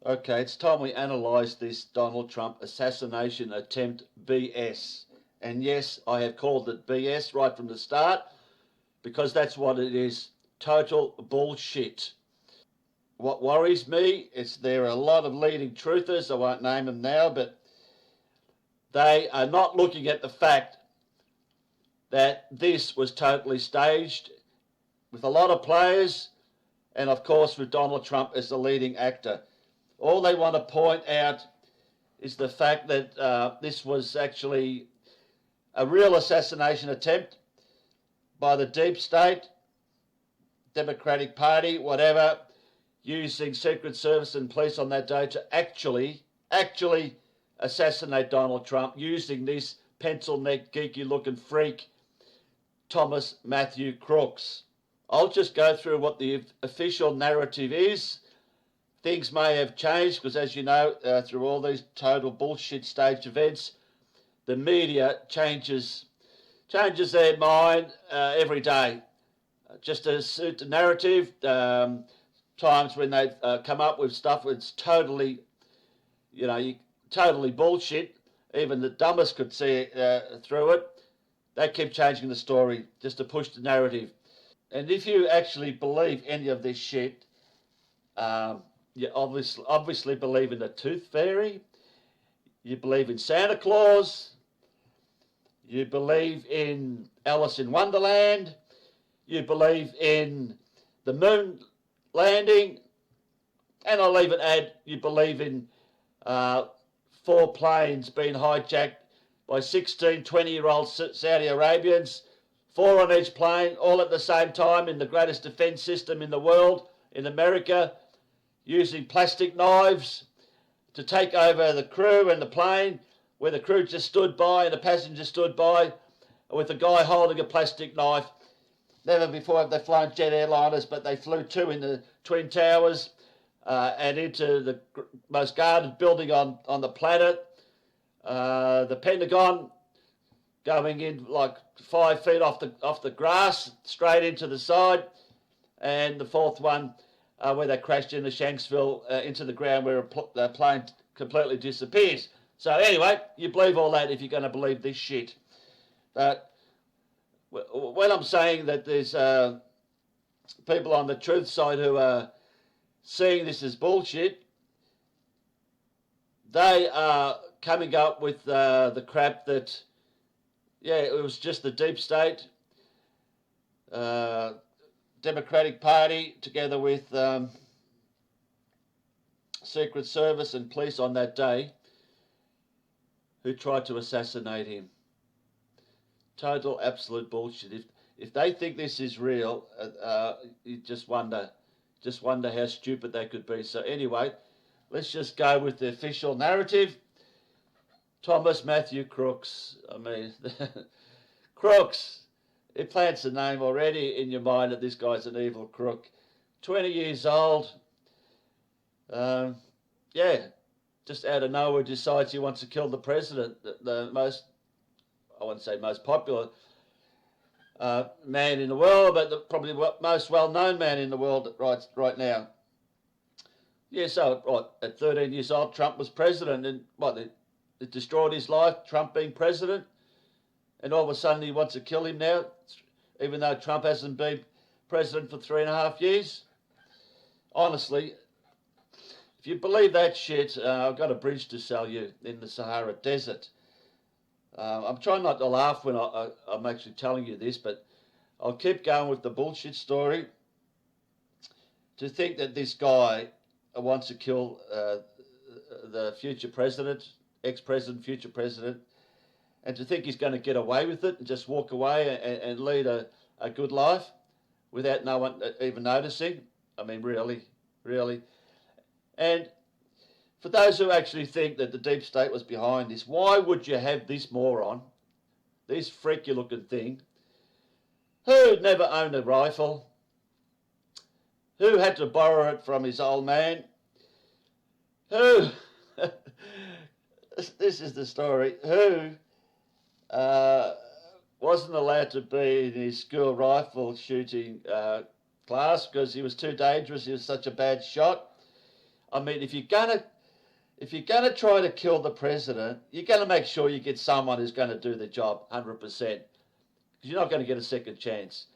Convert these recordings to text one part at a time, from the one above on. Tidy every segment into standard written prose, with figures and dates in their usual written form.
Okay, it's time we analyse this Donald Trump assassination attempt BS. And yes, I have called it BS right from the start because that's what it is. Total bullshit. What worries me is there are a lot of leading truthers, I won't name them now, but they are not looking at the fact that this was totally staged with a lot of players and of course with Donald Trump as the leading actor. All they want to point out is the fact that this was actually a real assassination attempt by the deep state, Democratic Party, whatever, using Secret Service and police on that day to actually assassinate Donald Trump using this pencil-neck, geeky-looking freak, Thomas Matthew Crooks. I'll just go through what the official narrative is. Things may have changed because, as you know, through all these total bullshit staged events, the media changes their mind every day, just to suit the narrative. Times when they've come up with stuff that's totally, totally bullshit. Even the dumbest could see through it. They keep changing the story just to push the narrative. And if you actually believe any of this shit, you obviously believe in the Tooth Fairy, you believe in Santa Claus, you believe in Alice in Wonderland, you believe in the moon landing, and I'll even add you believe in 4 planes being hijacked by 16, 20-year-old Saudi Arabians, 4 on each plane, all at the same time in the greatest defence system in the world, in America, using plastic knives to take over the crew and the plane, where the crew just stood by and the passenger stood by with a guy holding a plastic knife. Never before have they flown jet airliners, but they flew 2 in the Twin Towers and into the most guarded building on the planet. The Pentagon going in like 5 feet off the grass, straight into the side. And the 4th one where they crashed into Shanksville, into the ground where the plane completely disappears. So anyway, you believe all that if you're going to believe this shit. But when I'm saying that there's people on the truth side who are seeing this as bullshit, they are coming up with the crap that, yeah, it was just the deep state, Democratic Party, together with Secret Service and police on that day, who tried to assassinate him. Total, absolute bullshit. If they think this is real, you just wonder how stupid they could be. So anyway, let's just go with the official narrative. Thomas Matthew Crooks. I mean, Crooks. It plants a name already in your mind that this guy's an evil crook. 20 years old. Yeah, just out of nowhere decides he wants to kill the president, the most, I wouldn't say most popular man in the world, but probably the most well-known man in the world right now. Yeah, so at 13 years old, Trump was president, and it destroyed his life, Trump being president, and all of a sudden he wants to kill him now, even though Trump hasn't been president for 3.5 years. Honestly, if you believe that shit, I've got a bridge to sell you in the Sahara Desert. I'm trying not to laugh when I'm actually telling you this, but I'll keep going with the bullshit story. To think that this guy wants to kill the future president, ex-president, future president, and to think he's going to get away with it and just walk away and lead a good life without no one even noticing. I mean, really. And for those who actually think that the deep state was behind this, why would you have this moron, this freaky looking thing, who never owned a rifle, who had to borrow it from his old man, who, this is the story, who wasn't allowed to be in his school rifle shooting class because he was too dangerous, he was such a bad shot. I mean, if you're gonna try to kill the president, you're gonna make sure you get someone who's going to do the job 100%, because you're not going to get a second chance.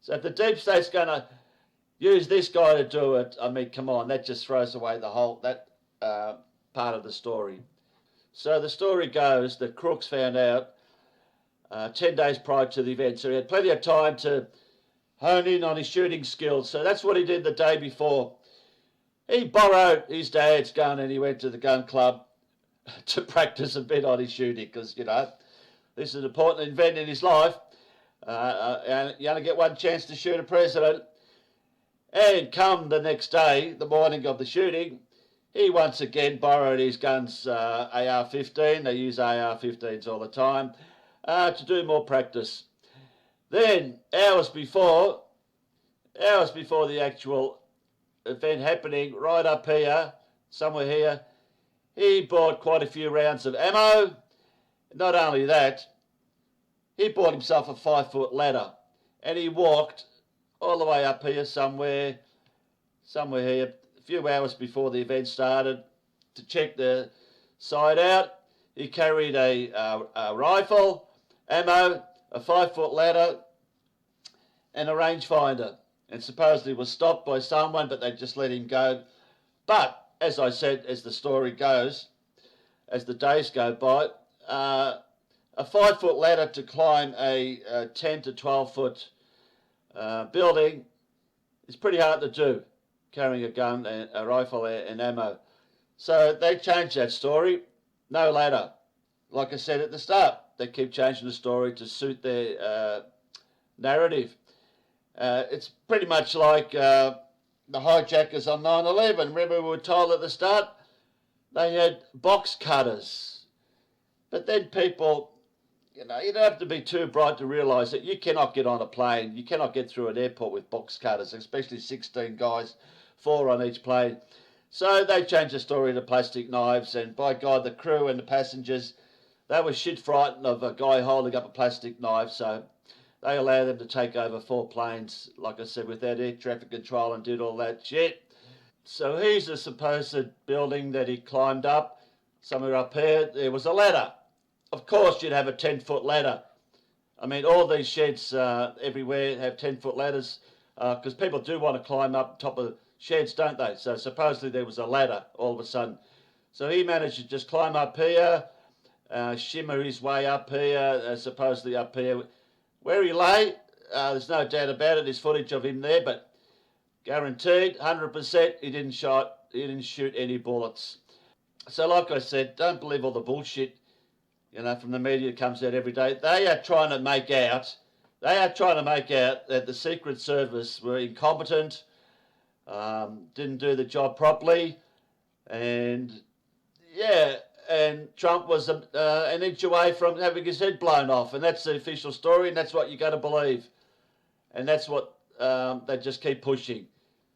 So if the deep state's going to use this guy to do it, I mean, come on, that just throws away the whole part of the story. So the story goes that Crooks found out 10 days prior to the event, so he had plenty of time to hone in on his shooting skills. So that's what he did the day before. He borrowed his dad's gun and he went to the gun club to practice a bit on his shooting, because, you know, this is an important event in his life. And you only get one chance to shoot a president. And come the next day, the morning of the shooting, he once again borrowed his gun's AR-15. They use AR-15s all the time to do more practice. Then, hours before the actual event happening, right up here, somewhere here, he bought quite a few rounds of ammo. Not only that, he bought himself a 5-foot ladder, and he walked all the way up here somewhere here, a few hours before the event started, to check the site out. He carried a rifle, ammo, a 5-foot ladder, and a rangefinder, and supposedly was stopped by someone, but they just let him go. But, as I said, as the story goes, as the days go by, a 5-foot ladder to climb a 10 to 12-foot building is pretty hard to do, carrying a gun, and a rifle and ammo. So they changed that story. No ladder. Like I said at the start, they keep changing the story to suit their narrative. It's pretty much like the hijackers on 9/11. Remember, we were told at the start they had box cutters. But then people, you know, you don't have to be too bright to realise that you cannot get on a plane, you cannot get through an airport with box cutters, especially 16 guys, 4 on each plane. So they changed the story to plastic knives, and by God, the crew and the passengers, they were shit frightened of a guy holding up a plastic knife, so they allowed them to take over 4 planes, like I said, without air traffic control, and did all that shit. So here's the supposed building that he climbed up. Somewhere up here, there was a ladder. Of course, you'd have a 10-foot ladder. I mean, all these sheds everywhere have 10-foot ladders, because people do want to climb up top of sheds, don't they? So supposedly there was a ladder all of a sudden. So he managed to just climb up here, shimmer his way up here, supposedly up here. Where he lay, there's no doubt about it. There's footage of him there, but guaranteed, 100%, he didn't shoot any bullets. So like I said, don't believe all the bullshit, you know, from the media that comes out every day. They are trying to make out that the Secret Service were incompetent, didn't do the job properly, and yeah, and Trump was an inch away from having his head blown off, and that's the official story, and that's what you got to believe, and that's what they just keep pushing.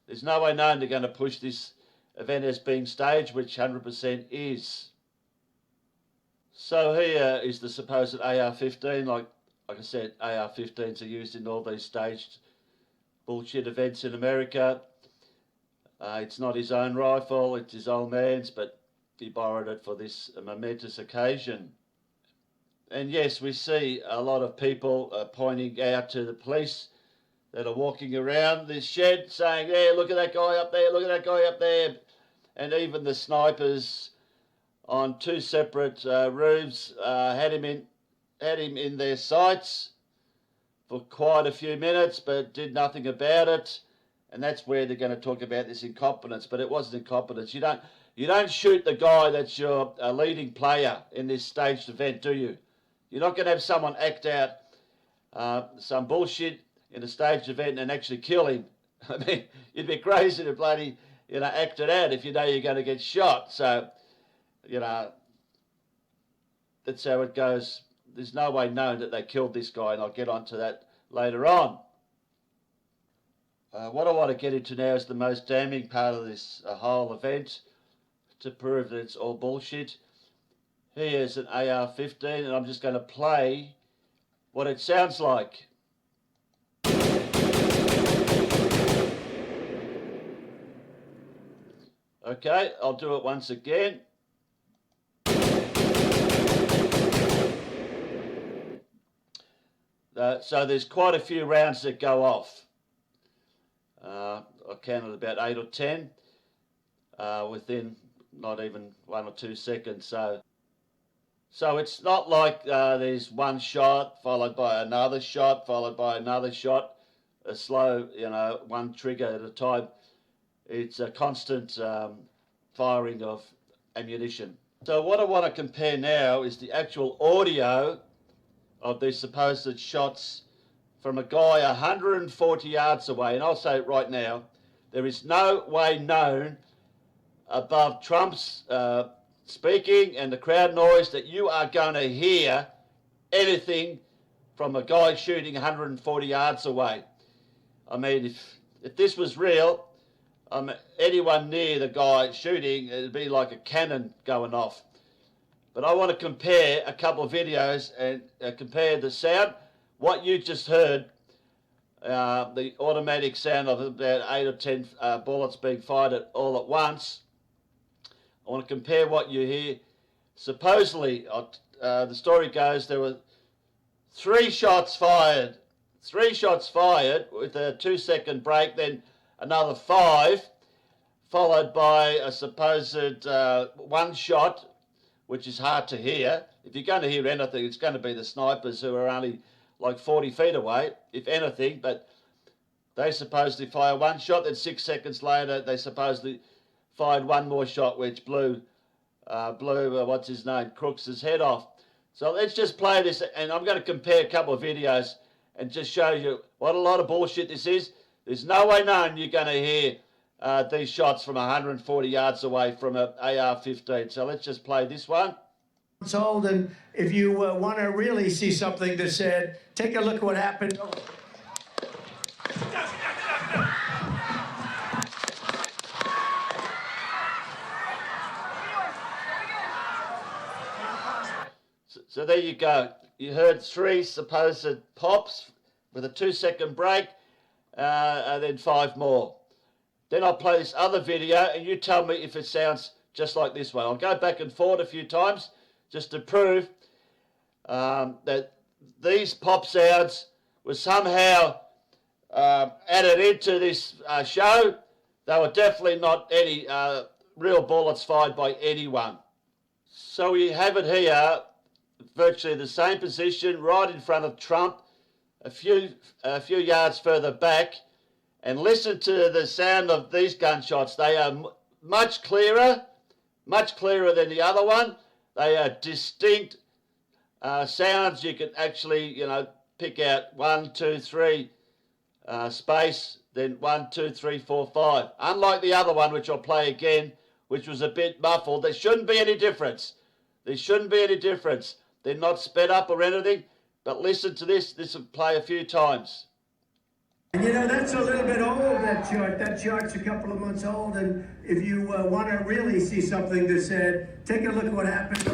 There's no way known they're going to push this event as being staged, which 100% is. So here is the supposed AR-15. Like I said, AR-15s are used in all these staged bullshit events in America. It's not his own rifle, it's his old man's, but he borrowed it for this momentous occasion. And yes, we see a lot of people pointing out to the police that are walking around this shed saying, yeah, look at that guy up there, look at that guy up there. And even the snipers on 2 separate roofs had him in their sights for quite a few minutes, but did nothing about it. And that's where they're going to talk about this incompetence. But it wasn't incompetence. You don't shoot the guy that's your leading player in this staged event, do you? You're not going to have someone act out some bullshit in a staged event and actually kill him. I mean, you'd be crazy to bloody, you know, act it out if you know you're going to get shot. So, you know, that's how it goes. There's no way known that they killed this guy, and I'll get onto that later on. What I want to get into now is the most damning part of this whole event, to prove that it's all bullshit. Here's an AR-15, and I'm just going to play what it sounds like. Okay, I'll do it once again. So there's quite a few rounds that go off. I counted about 8 or 10 within not even 1 or 2 seconds. So it's not like there's one shot followed by another shot followed by another shot, a slow, one trigger at a time. It's a constant firing of ammunition. So what I want to compare now is the actual audio of these supposed shots from a guy 140 yards away. And I'll say it right now, there is no way known above Trump's speaking and the crowd noise that you are going to hear anything from a guy shooting 140 yards away. I mean, if this was real, anyone near the guy shooting, it'd be like a cannon going off. But I want to compare a couple of videos and compare the sound. What you just heard, the automatic sound of about 8 or 10 bullets being fired all at once. I want to compare what you hear. Supposedly, the story goes there were 3 shots fired. 3 shots fired with a 2-second break, then another 5, followed by a supposed 1 shot, which is hard to hear. If you're going to hear anything, it's going to be the snipers who are only like 40 feet away, if anything. But they supposedly fire 1 shot, then 6 seconds later they supposedly fired 1 more shot, which blew what's his name, Crooks' head off. So let's just play this, and I'm going to compare a couple of videos and just show you what a lot of bullshit this is. There's no way known you're going to hear these shots from 140 yards away from an AR-15. So let's just play this one. Old, and if you want to really see something that said, take a look at what happened. So there you go. You heard 3 supposed pops with a 2-second break, and then 5 more. Then I'll play this other video, and you tell me if it sounds just like this one. I'll go back and forth a few times just to prove that these pop sounds were somehow added into this show. They were definitely not any real bullets fired by anyone. So we have it here, virtually the same position, right in front of Trump, a few yards further back. And listen to the sound of these gunshots. They are much clearer than the other one. They are distinct sounds. You can actually, pick out 1, 2, 3 space, then 1, 2, 3, 4, 5. Unlike the other one, which I'll play again, which was a bit muffled. There shouldn't be any difference. There shouldn't be any difference. They're not sped up or anything. But listen to this. This will play a few times. And that's a little bit old, that chart. That chart's a couple of months old, and if you want to really see something that said, take a look at what happened.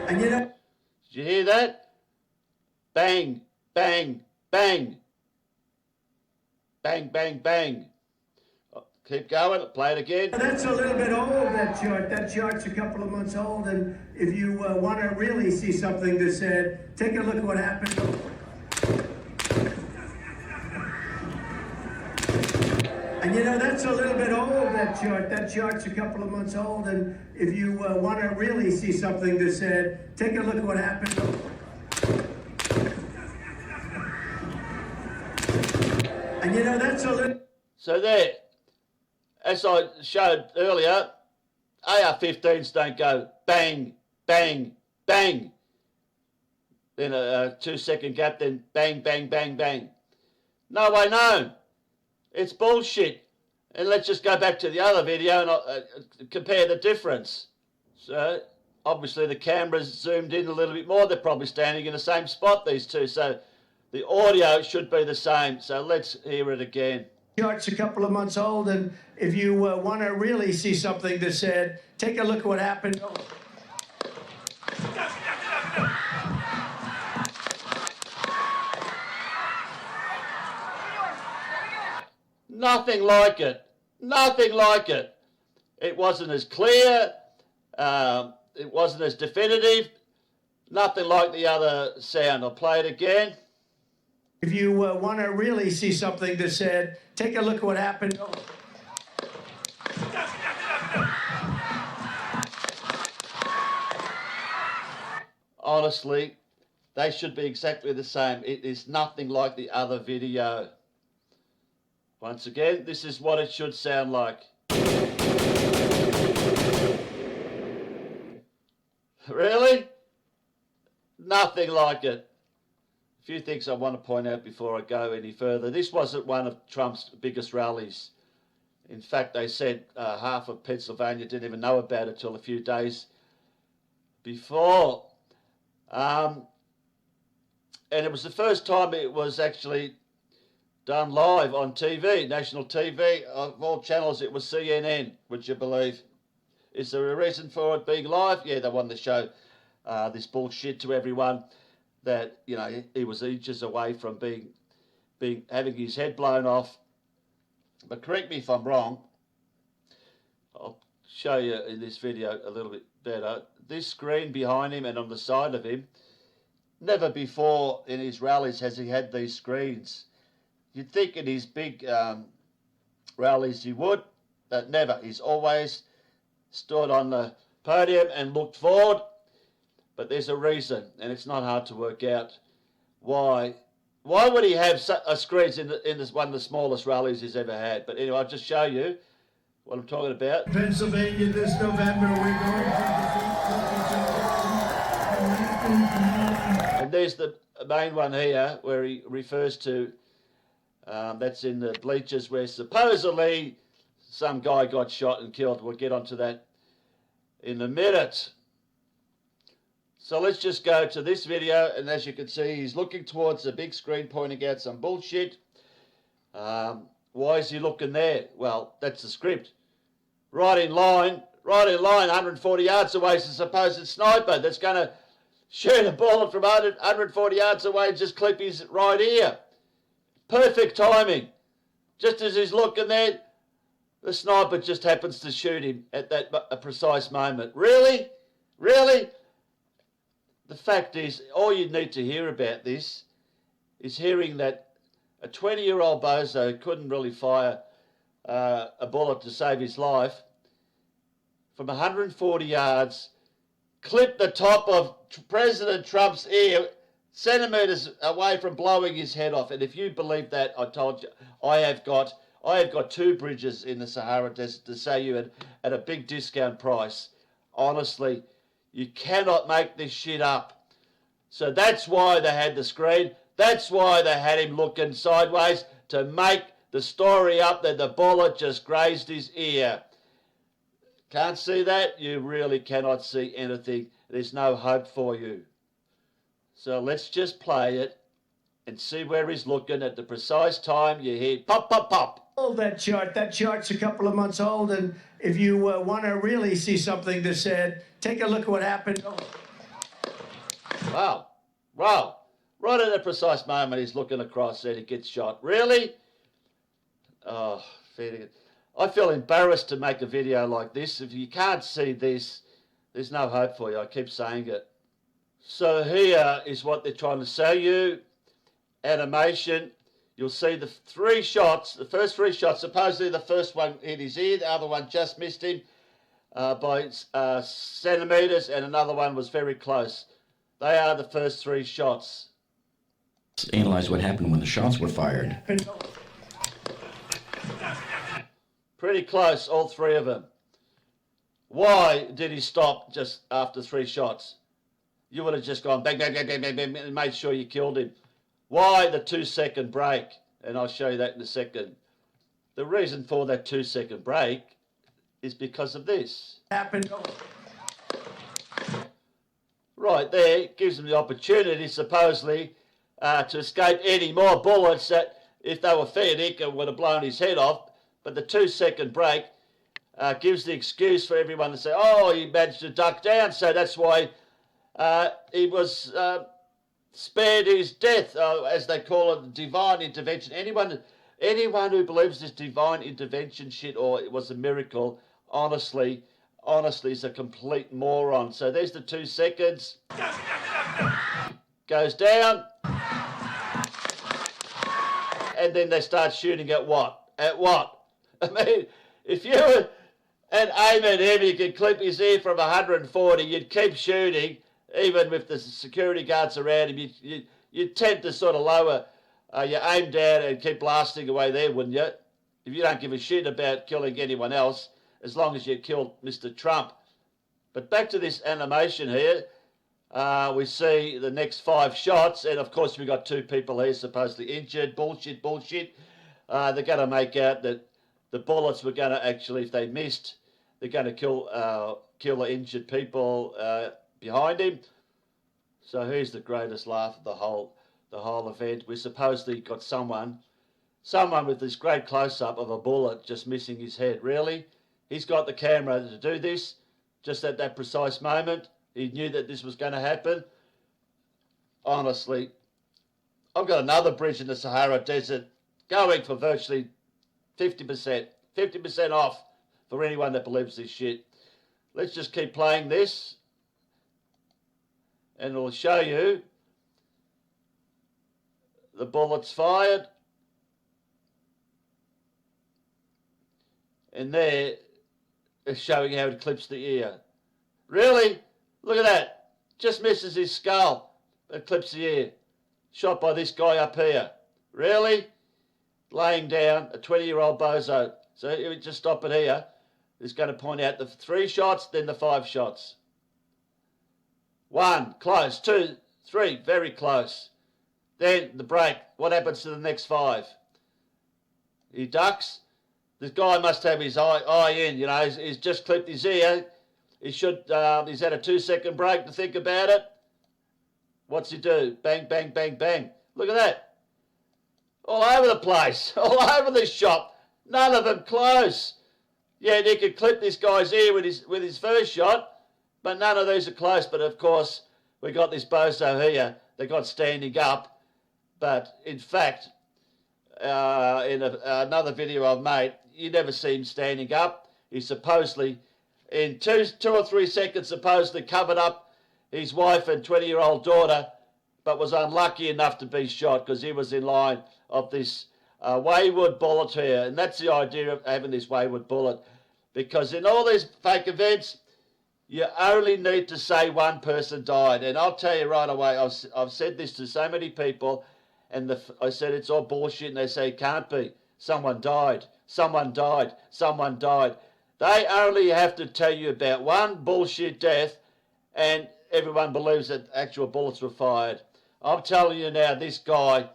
And Did you hear that? Bang, bang, bang. Bang, bang, bang. Keep going, play it again. That's a little bit old, that chart. That chart's a couple of months old, and if you want to really see something that said, take a look at what happened. And that's a little bit old, that chart. That chart's a couple of months old, and if you want to really see something that said, take a look at what happened. And that's a little... So there. As I showed earlier, AR-15s don't go bang, bang, bang. Then a 2-second gap, then bang, bang, bang, bang. No way known. It's bullshit. And let's just go back to the other video and compare the difference. So obviously the camera's zoomed in a little bit more. They're probably standing in the same spot, these two. So the audio should be the same. So let's hear it again. Chart's a couple of months old, and if you want to really see something that said, take a look at what happened. nothing like it. Nothing like it. It wasn't as clear. It wasn't as definitive. Nothing like the other sound. I'll play it again. If you want to really see something that said, take a look at what happened. Honestly, they should be exactly the same. It is nothing like the other video. Once again, this is what it should sound like. Really? Nothing like it. A few things I want to point out before I go any further. This wasn't one of Trump's biggest rallies. In fact, they said half of Pennsylvania didn't even know about it till a few days before. And it was the first time it was actually done live on TV, national TV. Of all channels, it was CNN, would you believe? Is there a reason for it being live? Yeah, they wanted to show this bullshit to everyone that, you know, he was inches away from having his head blown off. But correct me if I'm wrong. I'll show you in this video a little bit better. This screen behind him and on the side of him, never before in his rallies has he had these screens. You'd think in his big rallies he would, but never. He's always stood on the podium and looked forward. But there's a reason, and it's not hard to work out why. Why would he have screens in this one of the smallest rallies he's ever had? But anyway, I'll just show you what I'm talking about. Pennsylvania this November, we're going and there's the main one here where he refers to, that's in the bleachers where supposedly some guy got shot and killed. We'll get onto that in a minute. So let's just go to this video, and as you can see, he's looking towards the big screen pointing out some bullshit. Why is he looking there? Well, that's the script. Right in line, 140 yards away is a supposed sniper that's going to shoot a bullet from 140 yards away and just clip his right ear. Perfect timing. Just as he's looking there, the sniper just happens to shoot him at that precise moment. Really? Really? The fact is, all you need to hear about this is hearing that a 20-year-old bozo couldn't really fire a bullet to save his life from 140 yards, clipped the top of President Trump's ear centimetres away from blowing his head off. And if you believe that, I told you, I have got 2 bridges in the Sahara Desert to sell you at a big discount price. Honestly, you cannot make this shit up. So that's why they had the screen. That's why they had him looking sideways, to make the story up that the bullet just grazed his ear. Can't see that? You really cannot see anything. There's no hope for you. So let's just play it and see where he's looking at the precise time you hear pop, pop, pop. that chart's a couple of months old, and if you want to really see something that said, take a look at what happened. Wow. Right at the precise moment he's looking across and he gets shot. Really? Oh, I feel embarrassed to make a video like this. If you can't see this, there's no hope for you. I keep saying it. So here is what they're trying to sell you. Animation. You'll see the 3 shots, the first 3 shots. Supposedly the first one hit his ear, the other one just missed him by centimetres, and another one was very close. They are the first 3 shots. Let's analyze what happened when the shots were fired. Pretty close, all 3 of them. Why did he stop just after 3 shots? You would have just gone bang, bang, bang, bang, bang, bang, and made sure you killed him. Why the 2-second break? And I'll show you that in a second. The reason for that 2-second break is because of this. Happened. Right there, it gives them the opportunity, supposedly, to escape any more bullets that, if they were fair dinkum, would have blown his head off. But the 2-second break gives the excuse for everyone to say, oh, he managed to duck down, so that's why he was spared his death, as they call it, divine intervention. Anyone Anyone who believes this divine intervention shit or it was a miracle, honestly is a complete moron. So there's the 2 seconds. Goes down. And then they start shooting at what? At what? I mean, if you were and aim at him, you could clip his ear from 140, you'd keep shooting, even with the security guards around him. You'd tend to sort of lower your aim down and keep blasting away there, wouldn't you? If you don't give a shit about killing anyone else, as long as you killed Mr. Trump. But back to this animation here, we see the next 5 shots, and of course we've got 2 people here supposedly injured. Bullshit. They're going to make out that the bullets were going to actually, if they missed, they're going to kill the injured people behind him. So here's the greatest laugh of the whole event. We supposedly got someone with this great close-up of a bullet just missing his head. Really? He's got the camera to do this just at that precise moment. He knew that this was going to happen. Honestly, I've got another bridge in the Sahara Desert going for virtually 50% off for anyone that believes this shit. Let's just keep playing this and it'll show you the bullets fired. And there is showing how it clips the ear. Really? Look at that. Just misses his skull. It clips the ear. Shot by this guy up here. Really? Laying down, a 20-year-old bozo. So if we just stop it here, it's going to point out the 3 shots, then the 5 shots. 1, close. 2, 3, very close. Then the break. What happens to the next 5? He ducks. This guy must have his eye in, you know. He's just clipped his ear. He's had a 2-second break to think about it. What's he do? Bang, bang, bang, bang. Look at that. All over the place. All over the shop. None of them close. Yeah, he could clip this guy's ear with his first shot, but none of these are close. But of course, we got this bozo here. They got standing up. But in fact, in another video I've made, you never see him standing up. He supposedly, in 2 or 3 seconds, supposedly covered up his wife and 20-year-old daughter, but was unlucky enough to be shot because he was in line of this wayward bullet here. And that's the idea of having this wayward bullet, because in all these fake events, you only need to say one person died. And I'll tell you right away, I've said this to so many people, and I said it's all bullshit, and they say it can't be. Someone died. Someone died. Someone died. They only have to tell you about one bullshit death, and everyone believes that actual bullets were fired. I'm telling you now, this guy,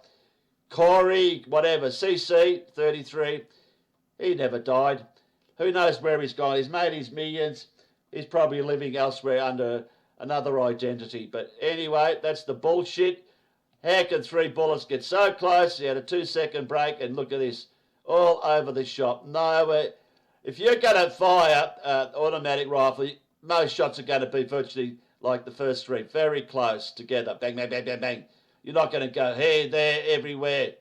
Corey, whatever, CC, 33, he never died. Who knows where he's gone? He's made his millions. He's probably living elsewhere under another identity. But anyway, that's the bullshit. How can 3 bullets get so close? He had a 2-second break, and look at this. All over the shop. No, if you're going to fire an automatic rifle, most shots are going to be virtually like the first 3. Very close together. Bang, bang, bang, bang, bang. You're not going to go here, there, everywhere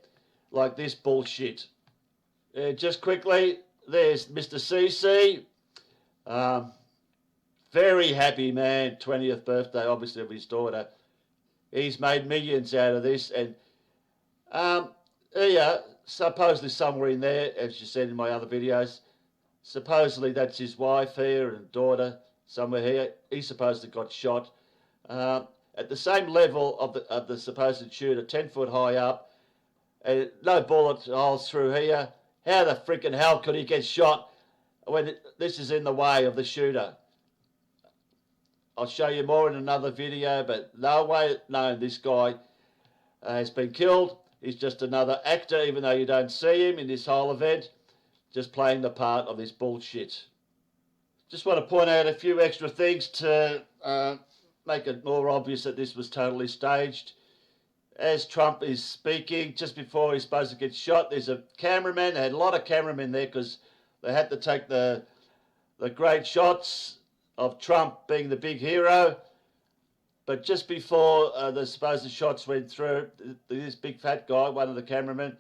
like this bullshit. Just quickly, there's Mr. CC. Very happy man. 20th birthday, obviously, of his daughter. He's made millions out of this. And yeah, supposedly somewhere in there, as you said in my other videos, supposedly that's his wife here and daughter somewhere here. He supposedly got shot. At the same level of the supposed shooter, 10 foot high up, no bullet holes through here. How the freaking hell could he get shot when this is in the way of the shooter? I'll show you more in another video, but no way known this guy has been killed. He's just another actor, even though you don't see him in this whole event, just playing the part of this bullshit. Just want to point out a few extra things to make it more obvious that this was totally staged. As Trump is speaking, just before he's supposed to get shot, there's a cameraman. They had a lot of cameramen there because they had to take the great shots of Trump being the big hero. But just before the supposed shots went through, this big fat guy, one of the cameramen,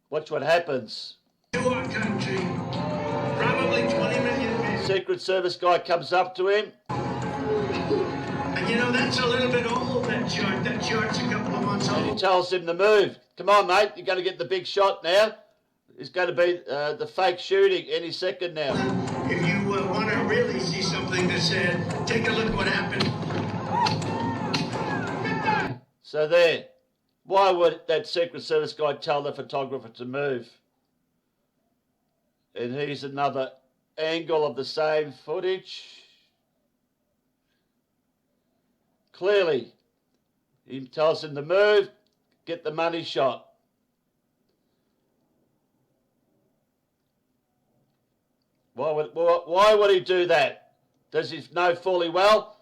Watch what happens. To our country, probably 20 million people. Secret Service guy comes up to him. And you know, that's a little bit old, that chart. That chart's a couple of months He old. tells him to move. Come on, mate, you're going to get the big shot now. It's going to be the fake shooting any second now. If you want to really see something that's said, take a look what happened. So there. Why would that Secret Service guy tell the photographer to move? And here's another angle of the same footage. Clearly, he tells him to move, get the money shot. Why would he do that? Does he know fully well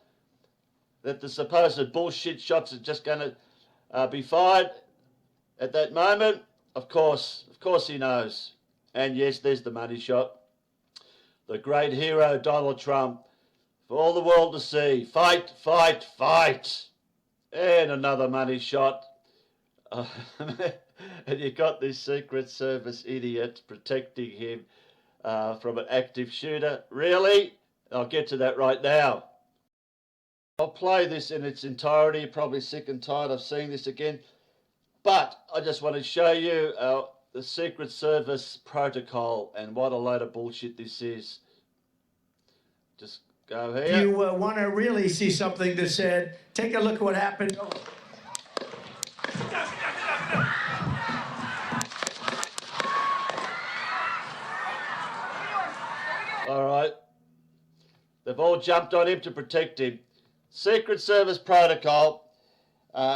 that the supposed bullshit shots are just going to be fired at that moment? Of course he knows. And yes, there's the money shot. The great hero, Donald Trump, for all the world to see. Fight, fight, fight. And another money shot. And you got this Secret Service idiot protecting him from an active shooter. Really? I'll get to that right now. I'll play this in its entirety. You're probably sick and tired of seeing this again. But I just want to show you the Secret Service protocol and what a load of bullshit this is. Just go here. If you want to really see something that's said, take a look what happened. All right. They've all jumped on him to protect him. Secret Service protocol,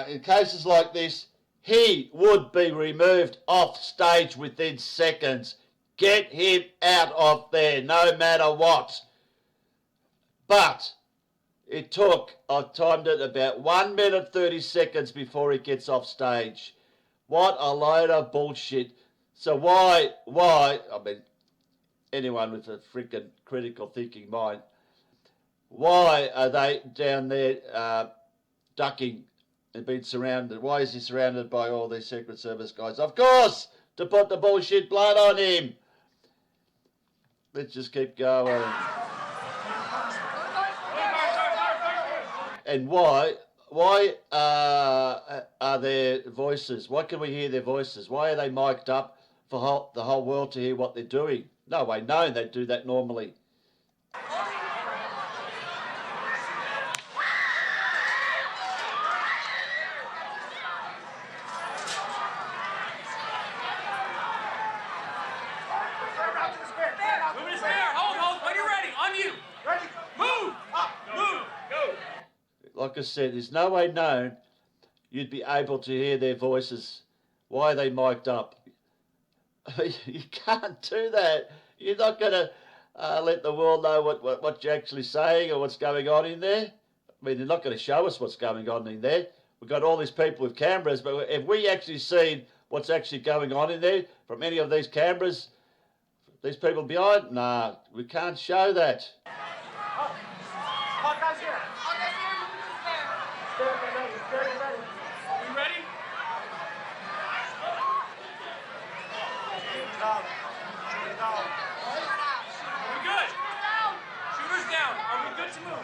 in cases like this, he would be removed off stage within seconds. Get him out of there, no matter what. But it took, I've timed it, about 1 minute 30 seconds before he gets off stage. What a load of bullshit. So why, I mean, anyone with a freaking critical thinking mind, why are they down there ducking and being surrounded? Why is he surrounded by all these Secret Service guys? Of course, to put the bullshit blood on him. Let's just keep going. And why are their voices? Why can we hear their voices? Why are they mic'd up for the whole world to hear what they're doing? No way known they'd do that normally. Like I said, there's no way known you'd be able to hear their voices. Why are they mic'd up? You can't do that. You're not going to let the world know what you're actually saying or what's going on in there. I mean, they're not going to show us what's going on in there. We've got all these people with cameras, but have we actually seen what's actually going on in there from any of these cameras? These people behind? Nah, we can't show that. You ready? Are we good? Shooters down. Are we good to move?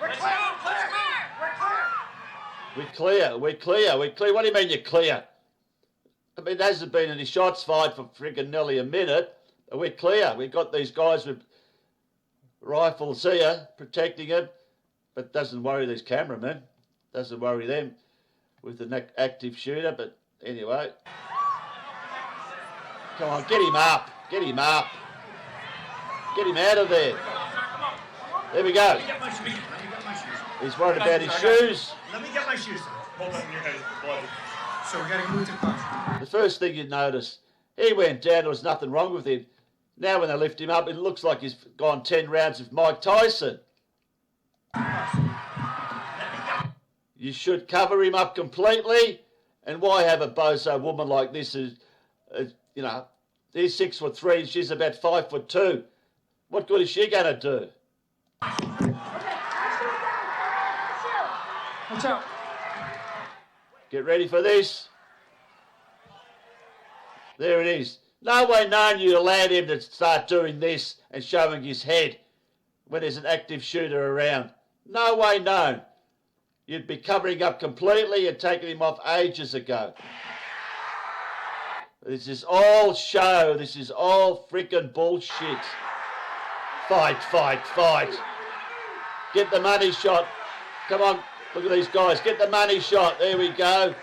Let's move. Let's move. We're clear. What do you mean you're clear? I mean, there hasn't been any shots fired for friggin' nearly a minute. We're clear. We've got these guys with rifles here protecting him, but it doesn't worry these cameramen. Doesn't worry them with an active shooter, but anyway. Come on, get him up. Get him up. Get him out of there. There we go. Let me get my shoes. He's worried about his shoes. Let me get my shoes. Hold on, your head is bloody. So we got to move to the car. The first thing you'd notice, he went down, there was nothing wrong with him. Now when they lift him up, it looks like he's gone 10 rounds with Mike Tyson. You should cover him up completely. And why have a bozo woman like this who's, you know, he's 6'3", she's about 5'2". What good is she going to do? Watch out. Get ready for this. There it is. No way known you allowed him to start doing this and showing his head when there's an active shooter around. No way known. You'd be covering up completely and taking him off ages ago. This is all show. This is all freaking bullshit. Fight, fight, fight. Get the money shot. Come on, look at these guys. Get the money shot. There we go.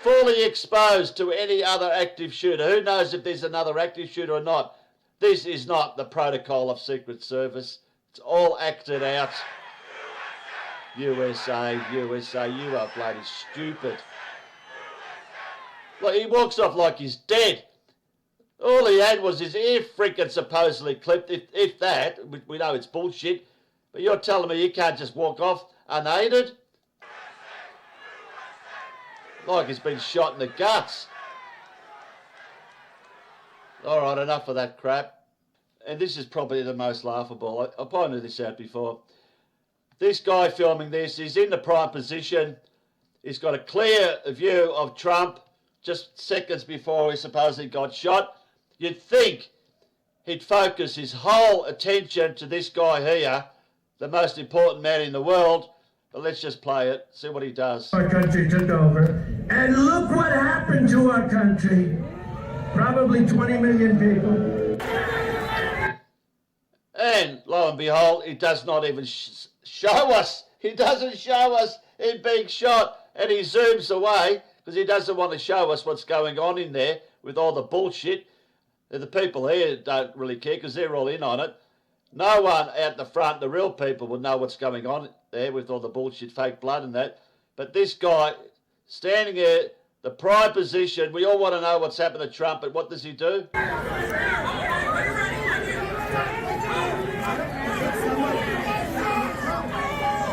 Fully exposed to any other active shooter. Who knows if there's another active shooter or not? This is not the protocol of Secret Service. It's all acted out. USA, USA, you are bloody stupid. Look, he walks off like he's dead. All he had was his ear freaking supposedly clipped, if that. We know it's bullshit. But you're telling me you can't just walk off unaided? Like he's been shot in the guts. All right, enough of that crap. And this is probably the most laughable. I pointed this out before. This guy filming this is in the prime position. He's got a clear view of Trump just seconds before he supposedly got shot. You'd think he'd focus his whole attention to this guy here, the most important man in the world. But let's just play it, see what he does. Our country took over, and look what happened to our country. Probably 20 million people. And lo and behold, he does not even show us. He doesn't show us him being shot. And he zooms away because he doesn't want to show us what's going on in there with all the bullshit. And the people here don't really care because they're all in on it. No one out the front, the real people, will know what's going on there with all the bullshit, fake blood and that. But this guy standing there, the prime position, we all want to know what's happened to Trump, but what does he do?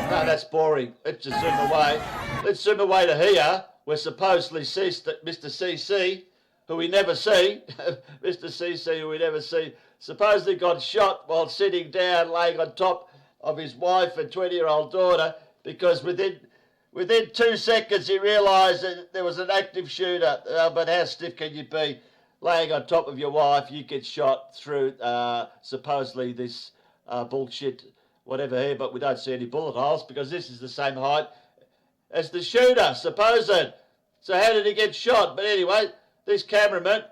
No, that's boring. Let's just zoom away. Let's zoom away to here, where supposedly Mr. CC, who we never see, Mr. CC, who we never see, supposedly got shot while sitting down, laying on top of his wife and 20-year-old daughter, because within 2 seconds he realised that there was an active shooter. But how stiff can you be? Laying on top of your wife, you get shot through supposedly this bullshit, whatever here, but we don't see any bullet holes because this is the same height as the shooter, supposed. So how did he get shot? But anyway, this cameraman,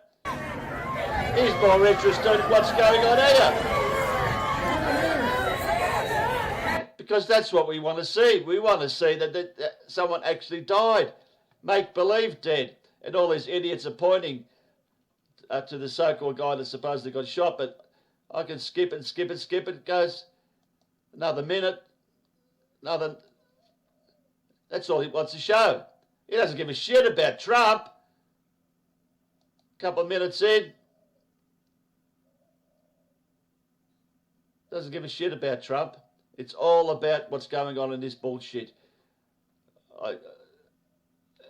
he's more interested in what's going on here. Because that's what we want to see. We want to see that someone actually died. Make-believe dead. And all these idiots are pointing to the so-called guy that supposedly got shot. But I can skip and skip and skip. It goes another minute. Another... That's all he wants to show. He doesn't give a shit about Trump. A couple of minutes in. Doesn't give a shit about Trump. It's all about what's going on in this bullshit.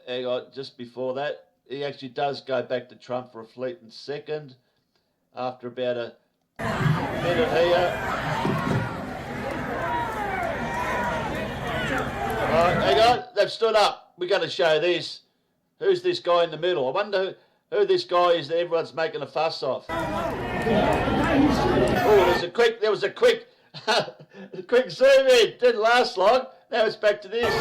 Hang on, just before that, he actually does go back to Trump for a fleeting second after about a minute here. All right, hang on, they've stood up. We're going to show this. Who's this guy in the middle? I wonder who this guy is that everyone's making a fuss off. Oh, there was a quick zoom in. Didn't last long. Now it's back to this.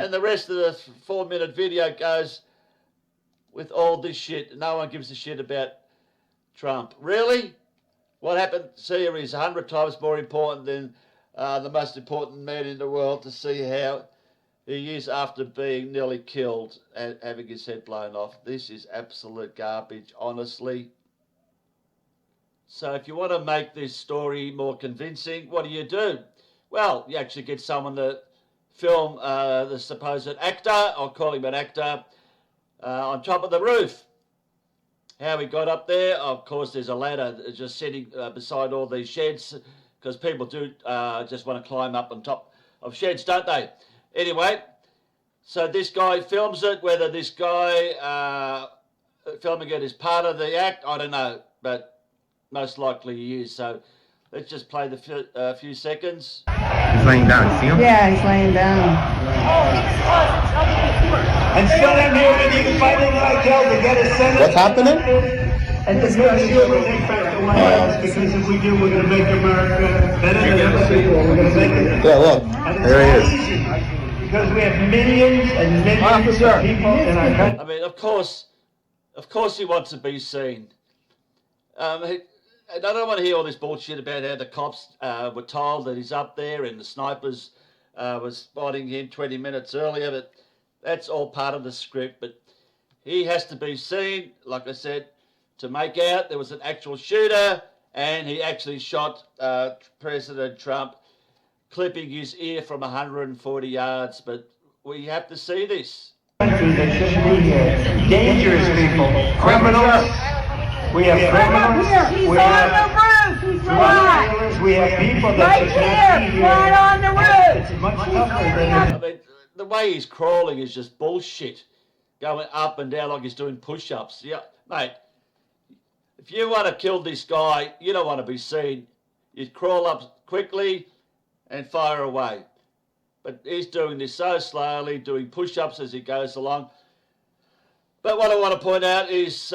And the rest of the 4-minute video goes with all this shit. No one gives a shit about Trump. Really? What happened here is 100 times more important than the most important man in the world, to see how he is after being nearly killed and having his head blown off. This is absolute garbage, honestly. So if you want to make this story more convincing, what do? Well, you actually get someone to film the supposed actor, I'll call him an actor, on top of the roof. How he got up there, of course, there's a ladder just sitting beside all these sheds, because people do just want to climb up on top of sheds, don't they? Anyway, so this guy films it. Whether this guy filming it is part of the act, I don't know, but most likely he is. So let's just play the few seconds. He's laying down, you see him? Yeah, he's laying down. Oh, he's And still I'm here with you fighting like hell to get a Senate. What's happening? And this country will take back the White House, because if we do, we're going to make America better than ever before. We're going to make it. Yeah, look. And There he it's is. easy, because we have millions and millions of people in our country. I mean, of course he wants to be seen. And I don't want to hear all this bullshit about how the cops were told that he's up there and the snipers was spotting him 20 minutes earlier, but that's all part of the script. But he has to be seen, like I said, to make out there was an actual shooter, and he actually shot President Trump, clipping his ear from 140 yards. But we have to see this. Country that shouldn't be here. Dangerous people, criminals. We have criminals. We have drug dealers. We have people that should not be here. It's much tougher than I mean, the way he's crawling is just bullshit. Going up and down like he's doing push-ups. Yeah, mate, if you want to kill this guy, you don't want to be seen. You crawl up quickly and fire away. But he's doing this so slowly, doing push-ups as he goes along. But what I want to point out is,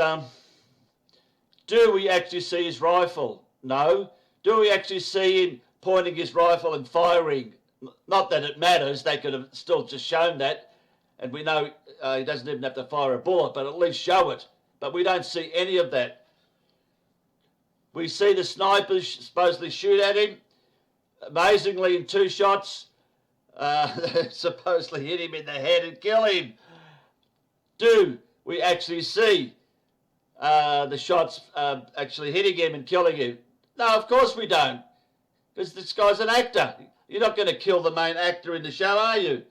do we actually see his rifle? No. Do we actually see him pointing his rifle and firing? Not that it matters. They could have still just shown that. And we know he doesn't even have to fire a bullet, but at least show it. But we don't see any of that. We see the snipers supposedly shoot at him. Amazingly, in 2 shots, supposedly hit him in the head and kill him. Do we actually see the shots actually hitting him and killing him? No, of course we don't. Because this guy's an actor. You're not going to kill the main actor in the show, are you?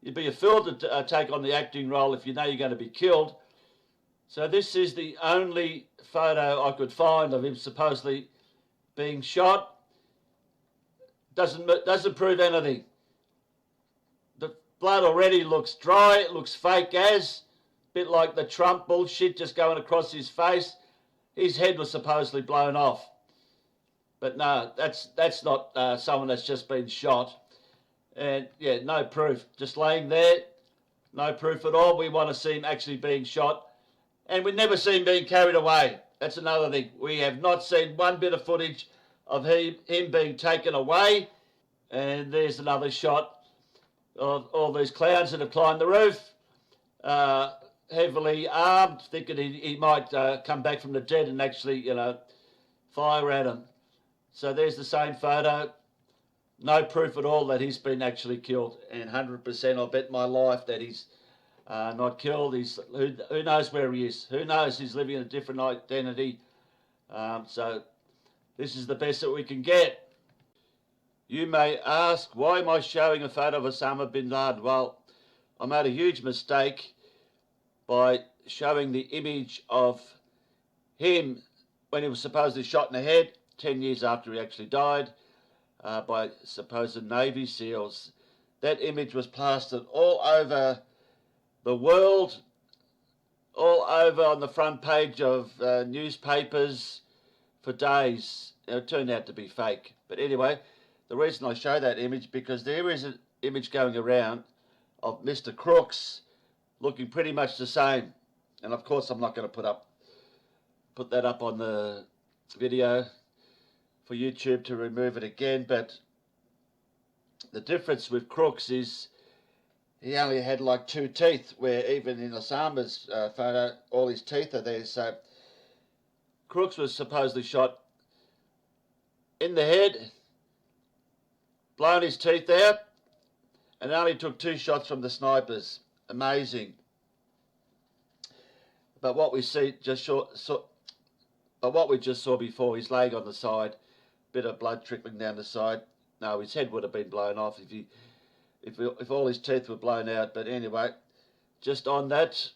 You'd be a fool to take on the acting role if you know you're going to be killed. So this is the only photo I could find of him supposedly being shot. Doesn't prove anything. The blood already looks dry. It looks fake as. Bit like the Trump bullshit just going across his face. His head was supposedly blown off. But no, that's not someone that's just been shot. And yeah, no proof. Just laying there, no proof at all. We want to see him actually being shot. And we never see him being carried away. That's another thing. We have not seen one bit of footage of him being taken away. And there's another shot of all these clowns that have climbed the roof, heavily armed, thinking he might come back from the dead and actually, fire at him. So there's the same photo. No proof at all that he's been actually killed. And 100% I'll bet my life that he's not killed. Who knows where he is? Who knows? He's living in a different identity. So this is the best that we can get. You may ask, why am I showing a photo of Osama bin Laden? Well, I made a huge mistake by showing the image of him when he was supposedly shot in the head 10 years after he actually died by supposed Navy SEALs. That image was plastered all over the world, all over on the front page of newspapers for days. It turned out to be fake. But anyway, the reason I show that image, because there is an image going around of Mr. Crooks looking pretty much the same. And of course I'm not going to put that up on the video for YouTube to remove it again, but the difference with Crooks is he only had like 2 teeth, where even in Osama's photo all his teeth are there. So Crooks was supposedly shot in the head, blown his teeth out, and only took 2 shots from the snipers. Amazing. But what we see what we just saw before, he's laying on the side, bit of blood trickling down the side. No, his head would have been blown off if all his teeth were blown out. But anyway, just on that,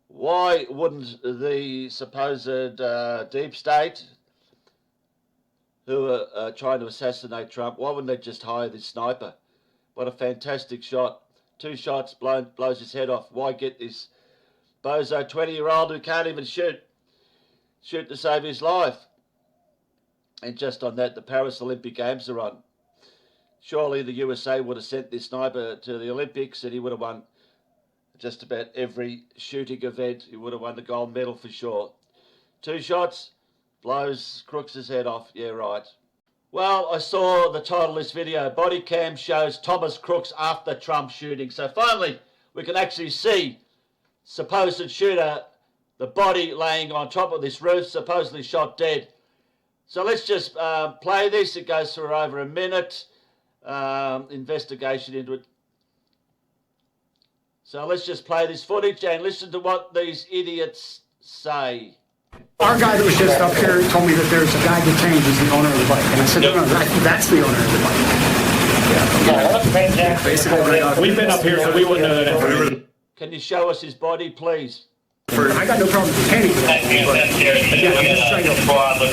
why wouldn't the supposed deep state who are trying to assassinate Trump, why wouldn't they just hire this sniper? What a fantastic shot. 2 shots, blows his head off. Why get this bozo 20-year-old who can't even shoot to save his life? And just on that, the Paris Olympic Games are on. Surely the USA would have sent this sniper to the Olympics and he would have won just about every shooting event. He would have won the gold medal for sure. 2 shots, blows Crooks' head off. Yeah, right. Well, I saw the title of this video, Body Cam Shows Thomas Crooks After Trump Shooting. So finally, we can actually see supposed shooter, the body laying on top of this roof, supposedly shot dead. So let's just play this. It goes for over a minute. Investigation into it. So let's just play this footage and listen to what these idiots say. Our guy that was just up here told me that there's a guy detained who's the owner of the bike. And I said, no, that's the owner of the bike. Yeah. Basically, we've been up here, so we wouldn't know that. Can you show us his body, please? I got no problem detaining them. I'm just trying to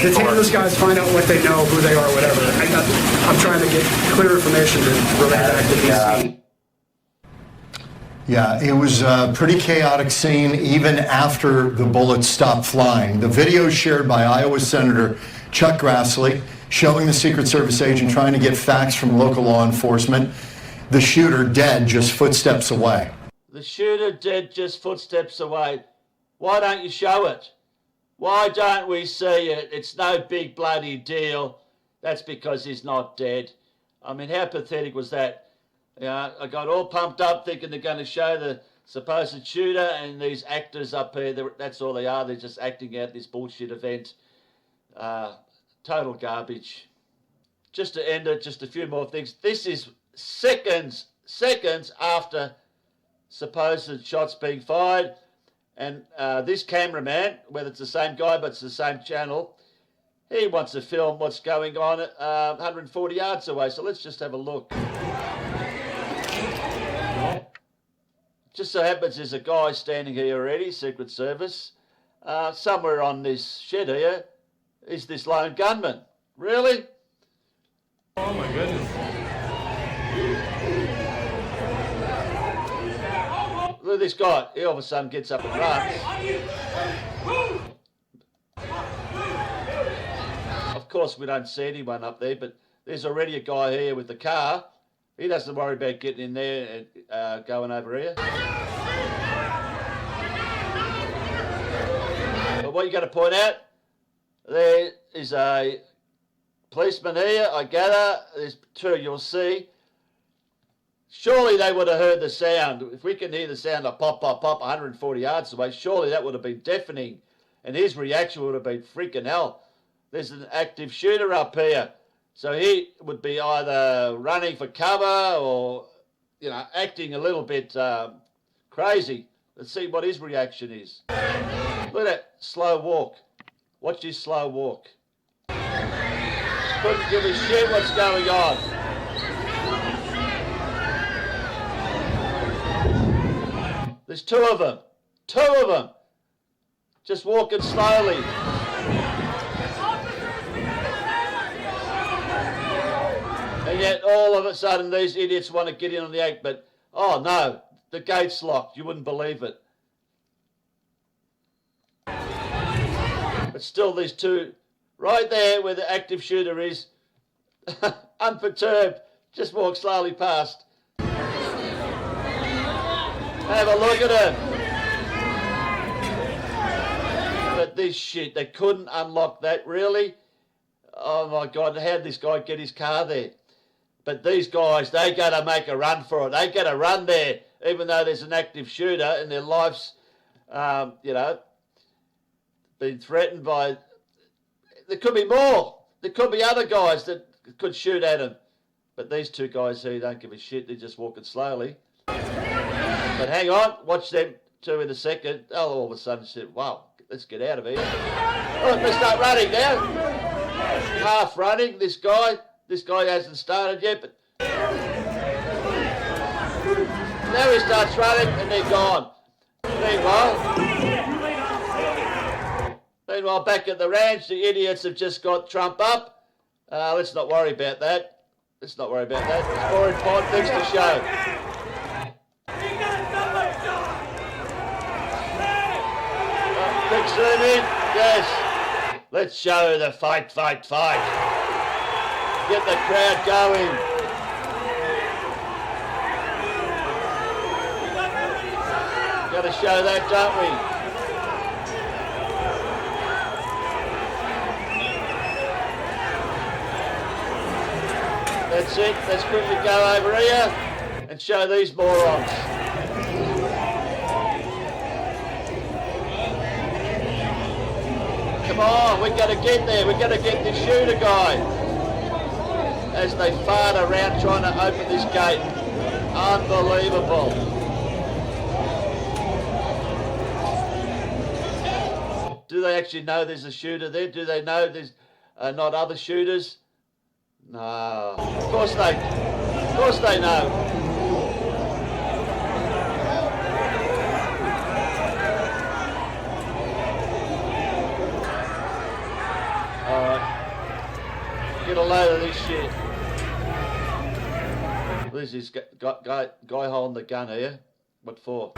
detain those guys, find out what they know, who they are, whatever. I'm trying to get clear information to relate back to DC. Yeah, it was a pretty chaotic scene even after the bullets stopped flying. The video shared by Iowa Senator Chuck Grassley showing the Secret Service agent trying to get facts from local law enforcement. The shooter dead just footsteps away. The shooter dead just footsteps away. Why don't you show it? Why don't we see it? It's no big bloody deal. That's because he's not dead. I mean, how pathetic was that? I got all pumped up thinking they're going to show the supposed shooter and these actors up here. That's all they are. They're just acting out this bullshit event. Total garbage. Just to end it, just a few more things. This is seconds after supposed shots being fired. And this cameraman, whether it's the same guy but it's the same channel, he wants to film what's going on 140 yards away. So let's just have a look. Just so happens there's a guy standing here already, Secret Service. Somewhere on this shed here is this lone gunman. Really? Oh my goodness. Look at this guy. He all of a sudden gets up and runs. Of course, we don't see anyone up there, but there's already a guy here with the car. He doesn't worry about getting in there and going over here. But what you got to point out, there is a policeman here, I gather. There's 2 you'll see. Surely they would have heard the sound. If we can hear the sound of pop, pop, pop 140 yards away, surely that would have been deafening. And his reaction would have been freaking hell. There's an active shooter up here. So he would be either running for cover or, acting a little bit crazy. Let's see what his reaction is. Look at that slow walk. Watch his slow walk. Couldn't give a shit what's going on. There's 2 of them. 2 of them. Just walking slowly. And yet all of a sudden these idiots want to get in on the act, but oh no, the gate's locked. You wouldn't believe it. But still these 2 right there where the active shooter is, unperturbed, just walk slowly past. Have a look at him. But this shit, they couldn't unlock that, really? Oh my God, how'd this guy get his car there? But these guys, they got to make a run for it. They got to run there, even though there's an active shooter and their life's, been threatened by... There could be more. There could be other guys that could shoot at him. But these 2 guys here don't give a shit. They're just walking slowly. But hang on. Watch them 2 in a second. They'll all of a sudden say, wow, let's get out of here. Oh, they start running now. Half running, this guy. This guy hasn't started yet, but now he starts running and they're gone. Meanwhile, back at the ranch, the idiots have just got Trump up. Let's not worry about that. There's more important things to show. Quick zoom in. Yes. Let's show the fight. Get the crowd going. to show that, don't we? That's it. Let's quickly go over here and show these morons. Come on, we've got to get there. We've got to get this shooter guy. As they fart around trying to open this gate. Unbelievable. Do they actually know there's a shooter there? Do they know there's not other shooters? No. Of course they know. Alright. Get a load of this shit. This is guy holding the gun here. What for?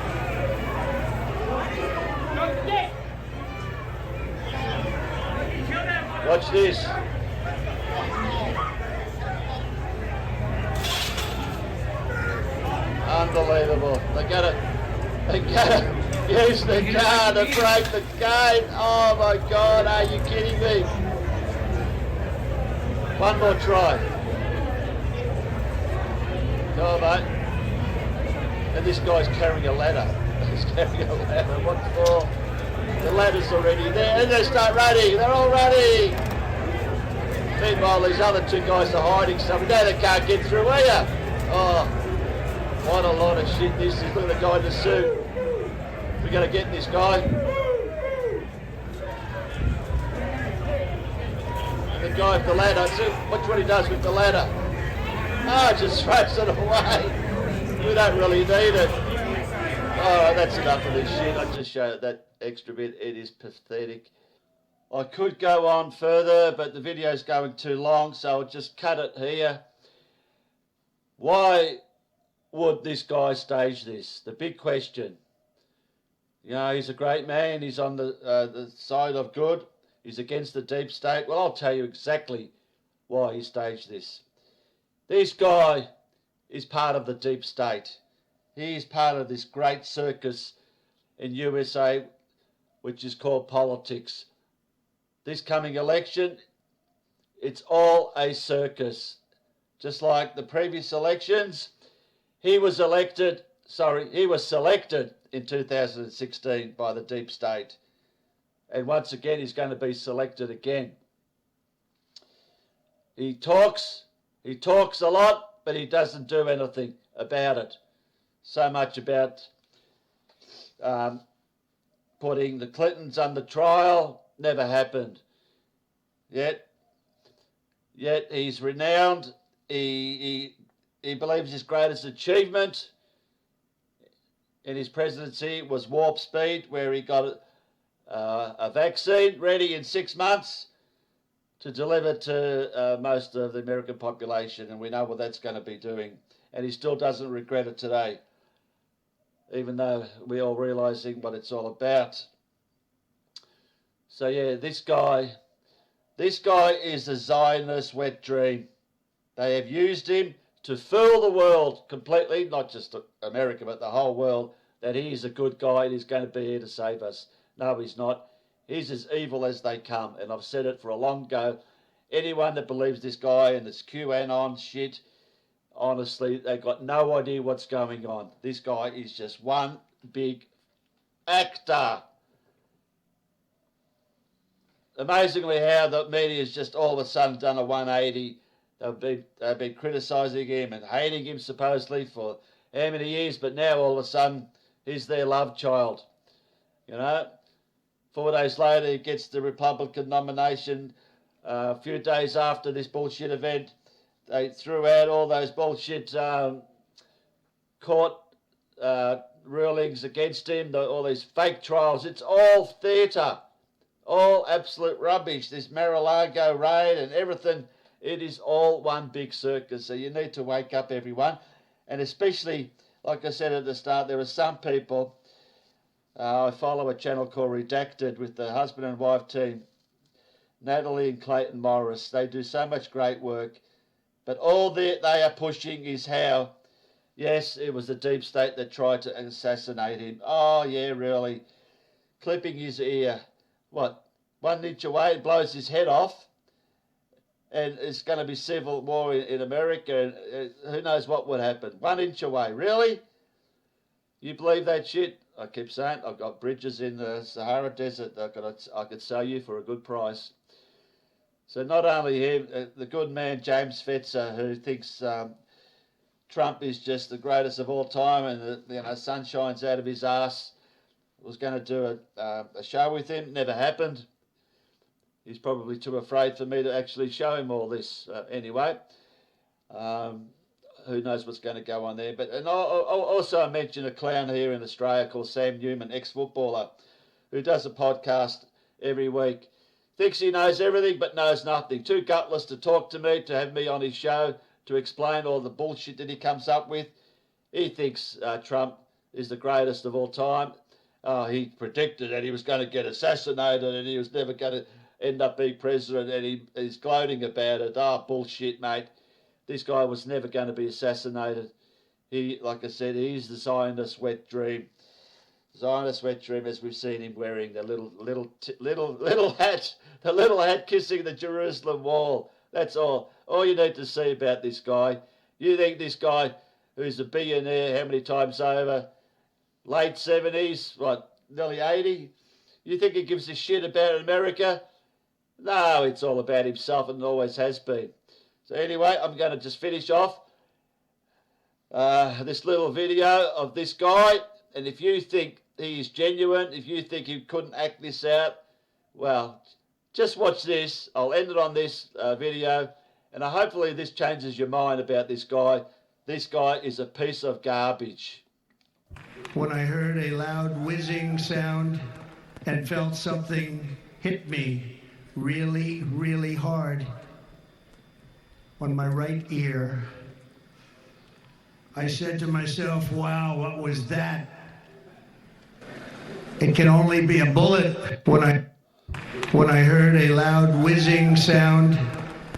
Watch this. Unbelievable. They gotta use the car to break the gate. Oh my God, are you kidding me? One more try. Come on, mate. And this guy's carrying a ladder. He's carrying a ladder. What for? The ladder's already there. And they start running. They're all running. Meanwhile, these other two guys are hiding somewhere. Now they can't get through here. Oh, what a lot of shit this is. Look at the guy in the suit. We got to get this guy. And the guy with the ladder. See, watch what he does with the ladder. Oh, just throws it away. We don't really need it. Oh, that's enough of this shit. I just show that extra bit. It is pathetic. I could go on further, but the video's going too long, so I'll just cut it here. Why would this guy stage this? The big question. You know, he's a great man. He's on the side of good. He's against the deep state. Well, I'll tell you exactly why he staged this. This guy is part of the deep state. He is part of this great circus in USA, which is called politics. This coming election, it's all a circus. Just like the previous elections, he was selected in 2016 by the deep state. And once again, he's going to be selected again. He talks a lot, but he doesn't do anything about it. So much about putting the Clintons under trial, never happened. Yet he's renowned. He believes his greatest achievement in his presidency was warp speed, where he got a vaccine ready in 6 months to deliver to most of the American population, and we know what that's going to be doing. And he still doesn't regret it today, even though we're all realising what it's all about. So yeah, this guy is a Zionist wet dream. They have used him to fool the world completely, not just America, but the whole world, that he is a good guy and he's going to be here to save us. No, he's not. He's as evil as they come, and I've said it for a long ago. Anyone that believes this guy and this QAnon shit, honestly, they've got no idea what's going on. This guy is just one big actor. Amazingly how the media has just all of a sudden done a 180. They've been criticising him and hating him supposedly for how many years, but now all of a sudden he's their love child. You know, 4 days later he gets the Republican nomination. A few days after this bullshit event, they threw out all those bullshit court rulings against him, all these fake trials. It's all theatre, all absolute rubbish. This Mar-a-Lago raid and everything, it is all one big circus. So you need to wake up, everyone. And especially, like I said at the start, there are some people, I follow a channel called Redacted with the husband and wife team, Natalie and Clayton Morris. They do so much great work. But all they are pushing is how, Yes, it was the deep state that tried to assassinate him. Oh, yeah, really. Clipping his ear. What, 1 inch away, it blows his head off. And it's going to be civil war in America. And who knows what would happen. 1 inch away. Really? You believe that shit? I keep saying, I've got bridges in the Sahara Desert that I could sell you for a good price. So not only him, the good man James Fetzer, who thinks Trump is just the greatest of all time and the sun shines out of his ass, was going to do a show with him. Never happened. He's probably too afraid for me to actually show him all this anyway. Who knows what's going to go on there. And also I mentioned a clown here in Australia called Sam Newman, ex-footballer, who does a podcast every week. Thinks he knows everything but knows nothing. Too gutless to talk to me, to have me on his show, to explain all the bullshit that he comes up with. He thinks Trump is the greatest of all time. He predicted that he was going to get assassinated and he was never going to end up being president, and he's gloating about it. Bullshit, mate. This guy was never going to be assassinated. He, like I said, he's the Zionist wet dream. Zionist wet dream, as we've seen him wearing the little hat, the little hat kissing the Jerusalem wall. That's all. All you need to see about this guy. You think this guy, who's a billionaire, how many times over, late 70s, what, nearly 80? You think he gives a shit about America? No, it's all about himself, and it always has been. So anyway, I'm going to just finish off this little video of this guy. And if you think he is genuine, if you think he couldn't act this out, well, just watch this. I'll end it on this video. And hopefully this changes your mind about this guy. This guy is a piece of garbage. When I heard a loud whizzing sound and felt something hit me really, really hard on my right ear, I said to myself, wow, what was that? It can only be a bullet. When I heard a loud whizzing sound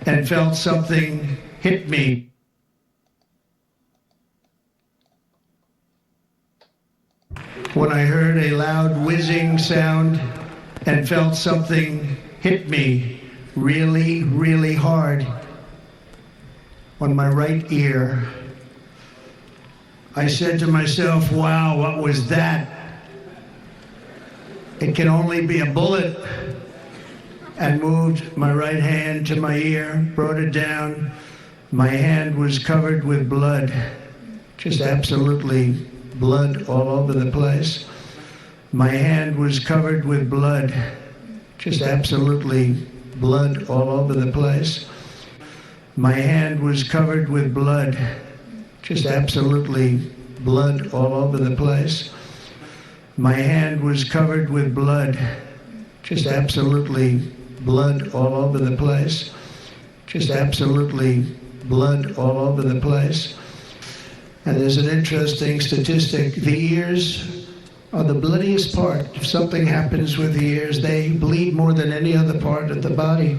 and felt something hit me. When I heard a loud whizzing sound and felt something hit me really, really hard on my right ear, I said to myself, wow, what was that? It can only be a bullet. And moved my right hand to my ear, brought it down. My hand was covered with blood, just absolutely blood all over the place. My hand was covered with blood, just absolutely blood all over the place. My hand was covered with blood, just absolutely blood all over the place. My hand was covered with blood, just absolutely blood all over the place. Just absolutely blood all over the place. And there's an interesting statistic. The ears are the bloodiest part. If something happens with the ears, they bleed more than any other part of the body.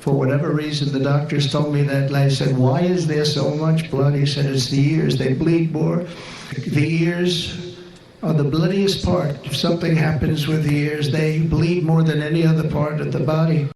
For whatever reason, the doctors told me that. And I said, why is there so much blood? He said, it's the ears. They bleed more. The ears are the bloodiest part. If something happens with the ears, they bleed more than any other part of the body.